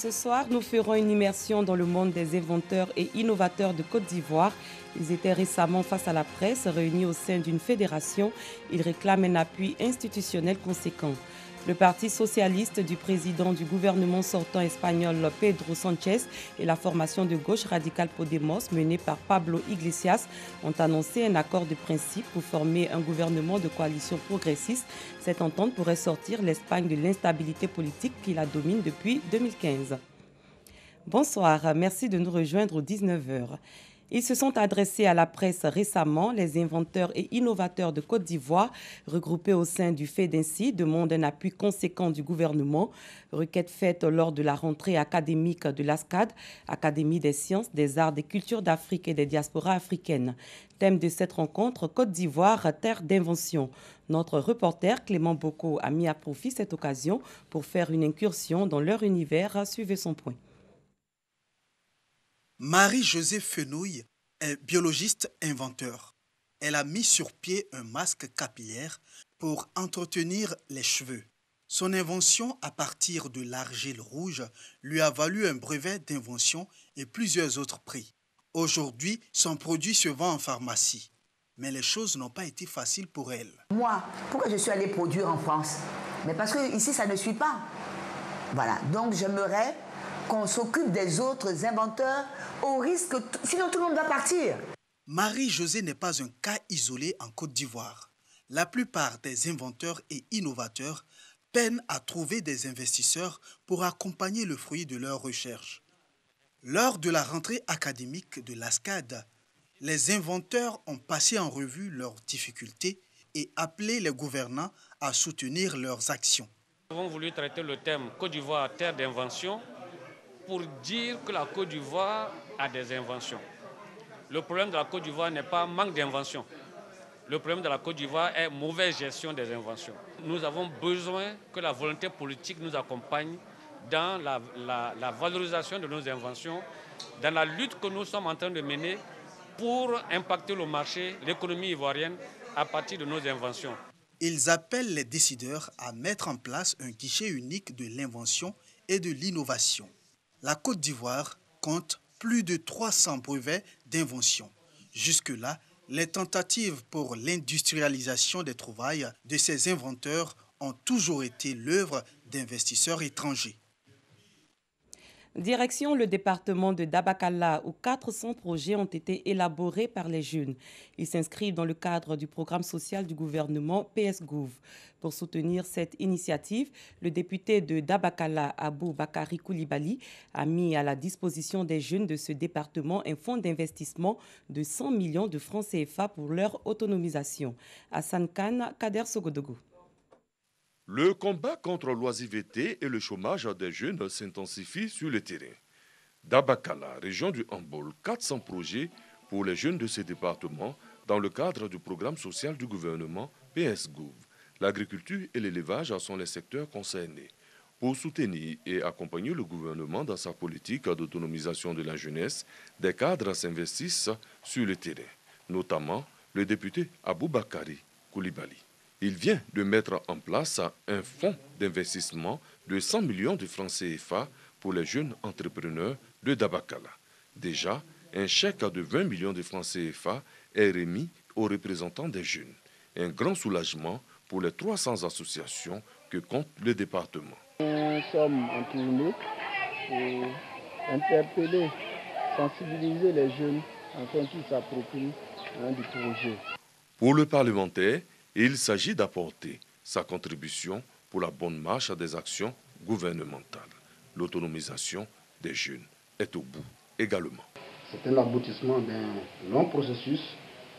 Ce soir, nous ferons une immersion dans le monde des inventeurs et innovateurs de Côte d'Ivoire. Ils étaient récemment face à la presse, réunis au sein d'une fédération. Ils réclament un appui institutionnel conséquent. Le Parti socialiste du président du gouvernement sortant espagnol Pedro Sánchez et la formation de gauche radicale Podemos menée par Pablo Iglesias ont annoncé un accord de principe pour former un gouvernement de coalition progressiste. Cette entente pourrait sortir l'Espagne de l'instabilité politique qui la domine depuis 2015. Bonsoir, merci de nous rejoindre aux 19h. Ils se sont adressés à la presse récemment. Les inventeurs et innovateurs de Côte d'Ivoire, regroupés au sein du FEDINSI, demandent un appui conséquent du gouvernement. Requête faite lors de la rentrée académique de l'ASCAD, Académie des sciences, des arts, des cultures d'Afrique et des diasporas africaines. Thème de cette rencontre, Côte d'Ivoire, terre d'invention. Notre reporter Clément Boko a mis à profit cette occasion pour faire une incursion dans leur univers. Suivez son point. Marie-Josée Fenouille est biologiste inventeur. Elle a mis sur pied un masque capillaire pour entretenir les cheveux. Son invention à partir de l'argile rouge lui a valu un brevet d'invention et plusieurs autres prix. Aujourd'hui, son produit se vend en pharmacie. Mais les choses n'ont pas été faciles pour elle. Moi, pourquoi je suis allée produire en France? Mais parce que ici, ça ne suit pas. Voilà, donc j'aimerais qu'on s'occupe des autres inventeurs au risque, sinon tout le monde va partir. Marie-Josée n'est pas un cas isolé en Côte d'Ivoire. La plupart des inventeurs et innovateurs peinent à trouver des investisseurs pour accompagner le fruit de leurs recherches. Lors de la rentrée académique de l'ASCAD, les inventeurs ont passé en revue leurs difficultés et appelé les gouvernants à soutenir leurs actions. Nous avons voulu traiter le thème Côte d'Ivoire, terre d'invention, pour dire que la Côte d'Ivoire a des inventions. Le problème de la Côte d'Ivoire n'est pas manque d'invention. Le problème de la Côte d'Ivoire est mauvaise gestion des inventions. Nous avons besoin que la volonté politique nous accompagne dans la valorisation de nos inventions, dans la lutte que nous sommes en train de mener pour impacter le marché, l'économie ivoirienne à partir de nos inventions. Ils appellent les décideurs à mettre en place un guichet unique de l'invention et de l'innovation. La Côte d'Ivoire compte plus de 300 brevets d'invention. Jusque-là, les tentatives pour l'industrialisation des trouvailles de ces inventeurs ont toujours été l'œuvre d'investisseurs étrangers. Direction le département de Dabakala, où 400 projets ont été élaborés par les jeunes. Ils s'inscrivent dans le cadre du programme social du gouvernement PS-Gouv. Pour soutenir cette initiative, le député de Dabakala, Abou Bakari Koulibaly, a mis à la disposition des jeunes de ce département un fonds d'investissement de 100 millions de francs CFA pour leur autonomisation. Hassan Khan, Kader Sogodougou. Le combat contre l'oisiveté et le chômage des jeunes s'intensifie sur le terrain. Dabakala, région du Hambol, 400 projets pour les jeunes de ce département dans le cadre du programme social du gouvernement PS-Gouv. L'agriculture et l'élevage sont les secteurs concernés. Pour soutenir et accompagner le gouvernement dans sa politique d'autonomisation de la jeunesse, des cadres s'investissent sur le terrain, notamment le député Abou Bakari Koulibaly. Il vient de mettre en place un fonds d'investissement de 100 millions de francs CFA pour les jeunes entrepreneurs de Dabakala. Déjà, un chèque de 20 millions de francs CFA est remis aux représentants des jeunes. Un grand soulagement pour les 300 associations que compte le département. Nous sommes en tournée pour interpeller, sensibiliser les jeunes afin qu'ils s'approprient du projet. Pour le parlementaire, il s'agit d'apporter sa contribution pour la bonne marche des actions gouvernementales. L'autonomisation des jeunes est au bout également. C'est un aboutissement d'un long processus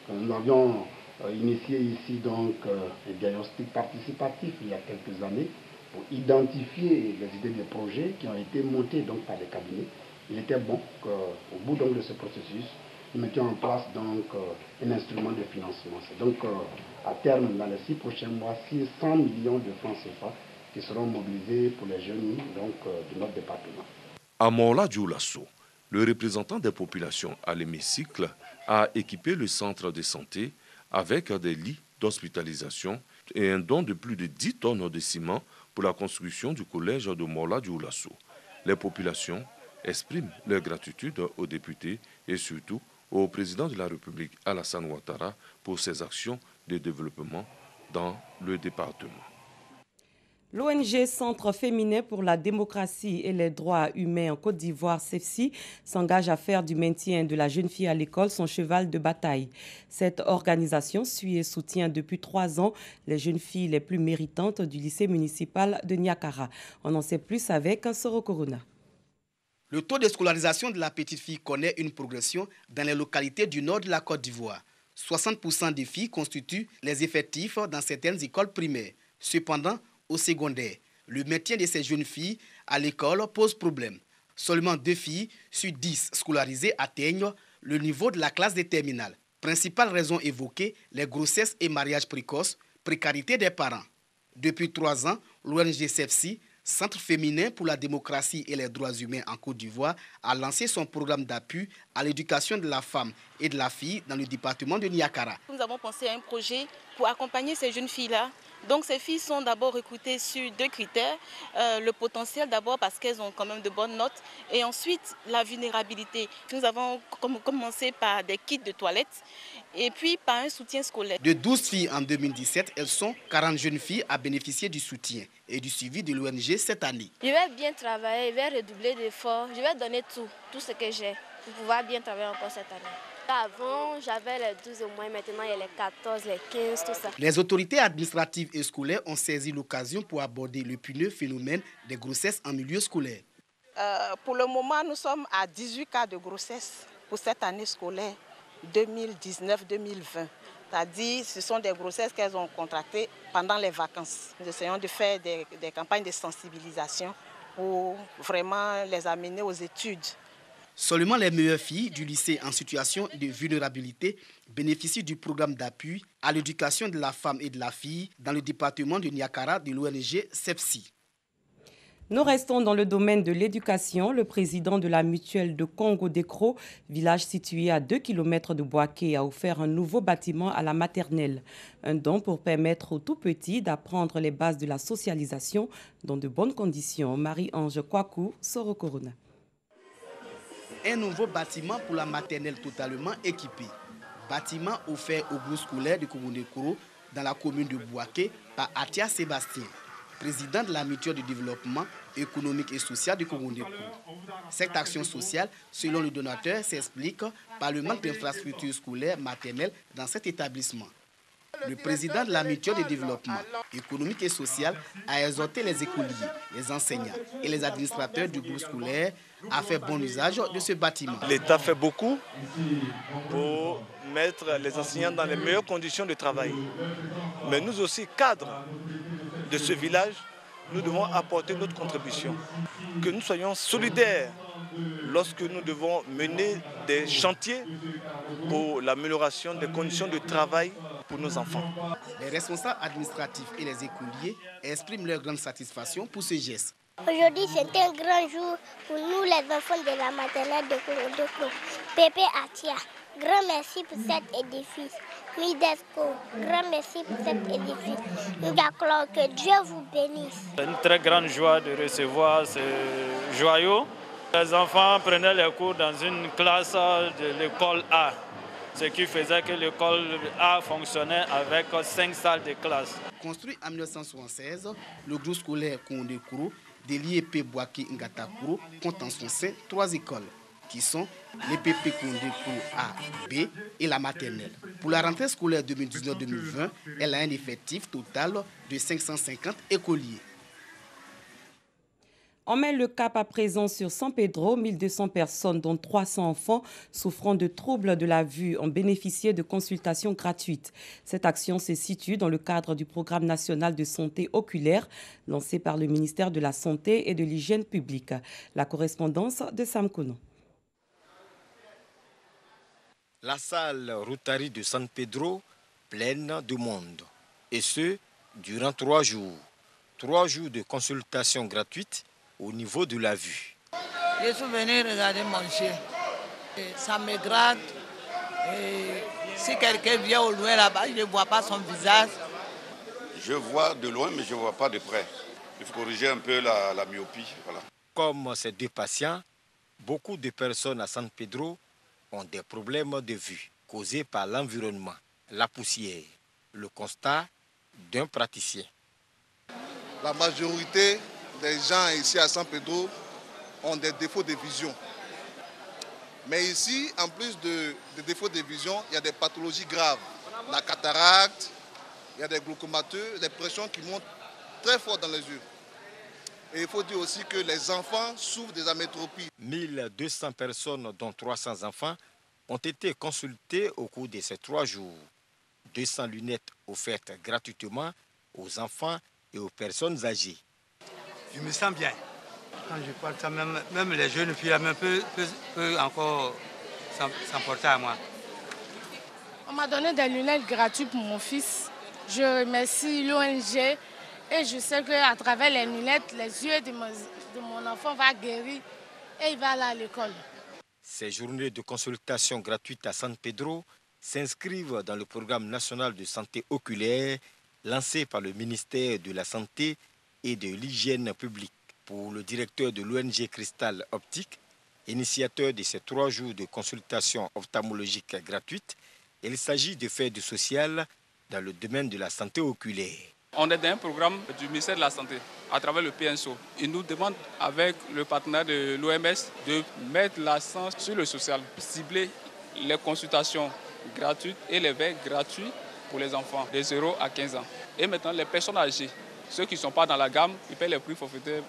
que nous avions initié ici, donc un diagnostic participatif il y a quelques années pour identifier les idées des projets qui ont été montés donc, par les cabinets. Il était bon qu'au bout donc, de ce processus, nous mettions en place donc, un instrument de financement. C'est donc à terme, dans les 6 prochains mois, 600 millions de francs CFA qui seront mobilisés pour les jeunes donc, de notre département. À Mola Dioulasso, le représentant des populations à l'hémicycle a équipé le centre de santé avec des lits d'hospitalisation et un don de plus de 10 tonnes de ciment pour la construction du collège de Mola Dioulasso. Les populations expriment leur gratitude aux députés et surtout au président de la République Alassane Ouattara pour ses actions de développement dans le département. L'ONG Centre féminin pour la démocratie et les droits humains en Côte d'Ivoire, CEFSI, s'engage à faire du maintien de la jeune fille à l'école son cheval de bataille. Cette organisation suit et soutient depuis 3 ans les jeunes filles les plus méritantes du lycée municipal de Niakara. On en sait plus avec Soro Corona. Le taux de scolarisation de la petite fille connaît une progression dans les localités du nord de la Côte d'Ivoire. 60% des filles constituent les effectifs dans certaines écoles primaires. Cependant, au secondaire, le maintien de ces jeunes filles à l'école pose problème. Seulement 2 filles sur 10 scolarisées atteignent le niveau de la classe des terminales. Principale raison évoquée, les grossesses et mariages précoces, précarité des parents. Depuis 3 ans, l'ONG CEFSI, Centre féminin pour la démocratie et les droits humains en Côte d'Ivoire, a lancé son programme d'appui à l'éducation de la femme et de la fille dans le département de Niakara. Nous avons pensé à un projet pour accompagner ces jeunes filles-là. Donc ces filles sont d'abord recrutées sur 2 critères. Le potentiel d'abord parce qu'elles ont quand même de bonnes notes et ensuite la vulnérabilité. Nous avons commencé par des kits de toilettes et puis par un soutien scolaire. De 12 filles en 2017, elles sont 40 jeunes filles à bénéficier du soutien et du suivi de l'ONG cette année. Je vais bien travailler, je vais redoubler d'efforts, je vais donner tout ce que j'ai pour pouvoir bien travailler encore cette année. Avant, j'avais les 12 mois, maintenant il y a les 14, les 15, tout ça. Les autorités administratives et scolaires ont saisi l'occasion pour aborder le puneux phénomène des grossesses en milieu scolaire. Pour le moment, nous sommes à 18 cas de grossesse pour cette année scolaire 2019-2020. C'est-à-dire ce sont des grossesses qu'elles ont contractées pendant les vacances. Nous essayons de faire des campagnes de sensibilisation pour vraiment les amener aux études. Seulement les meilleures filles du lycée en situation de vulnérabilité bénéficient du programme d'appui à l'éducation de la femme et de la fille dans le département de Niakara de l'ONG CEFSI. Nous restons dans le domaine de l'éducation. Le président de la mutuelle de Congo-Décro, village situé à 2 km de Boaké, a offert un nouveau bâtiment à la maternelle. Un don pour permettre aux tout-petits d'apprendre les bases de la socialisation dans de bonnes conditions. Marie-Ange Kwaku, Soro Corona. Un nouveau bâtiment pour la maternelle totalement équipé. Bâtiment offert au groupe scolaire de Congo-Décro dans la commune de Boaké par Atia Sébastien, président de la mutuelle de développement économique et social du Congo-Décro. Cette action sociale, selon le donateur, s'explique par le manque d'infrastructures scolaires maternelles dans cet établissement. Le président de la mutuelle de développement économique et social a exhorté les écoliers, les enseignants et les administrateurs du groupe scolaire à faire bon usage de ce bâtiment. L'État fait beaucoup pour mettre les enseignants dans les meilleures conditions de travail. Mais nous aussi, cadres de ce village, nous devons apporter notre contribution. Que nous soyons solidaires lorsque nous devons mener des chantiers pour l'amélioration des conditions de travail pour nos enfants. Les responsables administratifs et les écoliers expriment leur grande satisfaction pour ce geste. Aujourd'hui, c'est un grand jour pour nous, les enfants de la maternelle de Congo-Décro. Pépé Atia, grand merci pour cet édifice. Midesco, grand merci pour cet édifice. D'accord, que Dieu vous bénisse. C'est une très grande joie de recevoir ce joyau. Les enfants prenaient les cours dans une classe de l'école A, ce qui faisait que l'école A fonctionnait avec 5 salles de classe. Construit en 1976, le groupe scolaire Congo-Décro de l'IEP Boaké Ngatakuro compte en son sein 3 écoles, qui sont l'EPP Congo-Décro A, B et la maternelle. Pour la rentrée scolaire 2019-2020, elle a un effectif total de 550 écoliers. On met le cap à présent sur San Pedro. 1200 personnes, dont 300 enfants, souffrant de troubles de la vue, ont bénéficié de consultations gratuites. Cette action se situe dans le cadre du programme national de santé oculaire lancé par le ministère de la Santé et de l'Hygiène publique. La correspondance de Sam Kono. La salle Rotary de San Pedro pleine de monde. Et ce, durant 3 jours. 3 jours de consultation gratuite au niveau de la vue. Je suis venu regarder mon chien. Ça me gratte. Et si quelqu'un vient au loin là-bas, je ne vois pas son visage. Je vois de loin, mais je ne vois pas de près. Il faut corriger un peu la myopie. Voilà. comme ces deux patients, beaucoup de personnes à San Pedro ont des problèmes de vue causés par l'environnement, la poussière. Le constat d'un praticien. La majorité des gens ici à San Pedro ont des défauts de vision. Mais ici, en plus des défauts de vision, il y a des pathologies graves. La cataracte, il y a des glaucomateux, des pressions qui montent très fort dans les yeux. Et il faut dire aussi que les enfants souffrent des amétropies. 1200 personnes, dont 300 enfants, ont été consultées au cours de ces 3 jours. 200 lunettes offertes gratuitement aux enfants et aux personnes âgées. Je me sens bien. Quand je parle ça, même les jeunes filles peuvent encore s'emporter à moi. On m'a donné des lunettes gratuites pour mon fils. Je remercie l'ONG et je sais qu'à travers les lunettes, les yeux de mon enfant vont guérir et il va aller à l'école. Ces journées de consultation gratuites à San Pedro s'inscrivent dans le programme national de santé oculaire lancé par le ministère de la Santé et de l'Hygiène publique. Pour le directeur de l'ONG Cristal Optique, initiateur de ces 3 jours de consultation ophtalmologique gratuite, il s'agit de faire du social dans le domaine de la santé oculaire. On est dans un programme du ministère de la Santé à travers le PNSO. Il nous demande avec le partenaire de l'OMS de mettre l'accent sur le social, cibler les consultations gratuites et les verres gratuits pour les enfants de 0 à 15 ans. Et maintenant, les personnes âgées, ceux qui ne sont pas dans la gamme, ils paient les prix forfaitaires.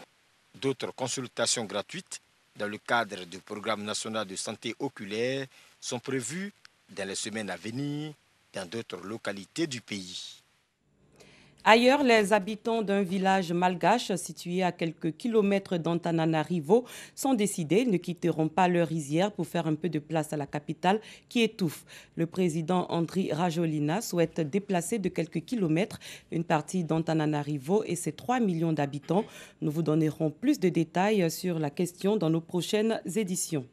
D'autres consultations gratuites dans le cadre du programme national de santé oculaire sont prévues dans les semaines à venir dans d'autres localités du pays. Ailleurs, les habitants d'un village malgache situé à quelques kilomètres d'Antananarivo sont décidés. Ils ne quitteront pas leur rizière pour faire un peu de place à la capitale qui étouffe. Le président Andry Rajoelina souhaite déplacer de quelques kilomètres une partie d'Antananarivo et ses 3 millions d'habitants. Nous vous donnerons plus de détails sur la question dans nos prochaines éditions.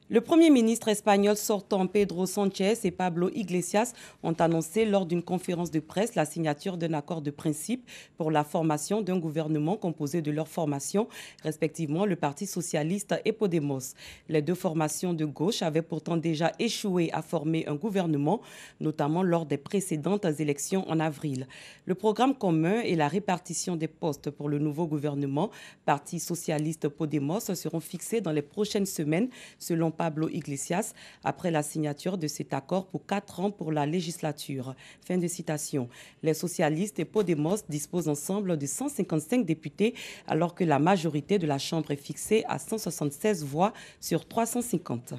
Le Premier ministre espagnol sortant Pedro Sánchez et Pablo Iglesias ont annoncé lors d'une conférence de presse la signature d'un accord de principe pour la formation d'un gouvernement composé de leurs formations, respectivement le Parti socialiste et Podemos. Les 2 formations de gauche avaient pourtant déjà échoué à former un gouvernement, notamment lors des précédentes élections en avril. Le programme commun et la répartition des postes pour le nouveau gouvernement, Parti socialiste Podemos, seront fixés dans les prochaines semaines, selon Pablo Iglesias, après la signature de cet accord pour 4 ans pour la législature. Fin de citation. Les socialistes et Podemos disposent ensemble de 155 députés, alors que la majorité de la Chambre est fixée à 176 voix sur 350.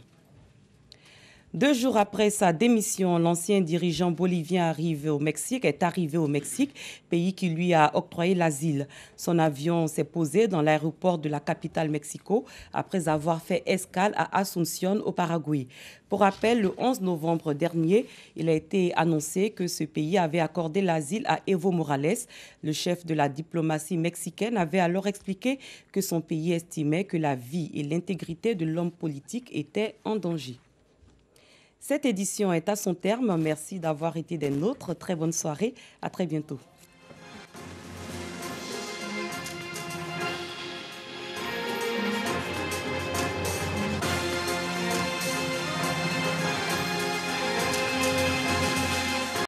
2 jours après sa démission, l'ancien dirigeant bolivien est arrivé au Mexique, pays qui lui a octroyé l'asile. Son avion s'est posé dans l'aéroport de la capitale Mexico après avoir fait escale à Asunción au Paraguay. Pour rappel, le 11 novembre dernier, il a été annoncé que ce pays avait accordé l'asile à Evo Morales. Le chef de la diplomatie mexicaine avait alors expliqué que son pays estimait que la vie et l'intégrité de l'homme politique étaient en danger. Cette édition est à son terme. Merci d'avoir été des nôtres. Très bonne soirée. À très bientôt.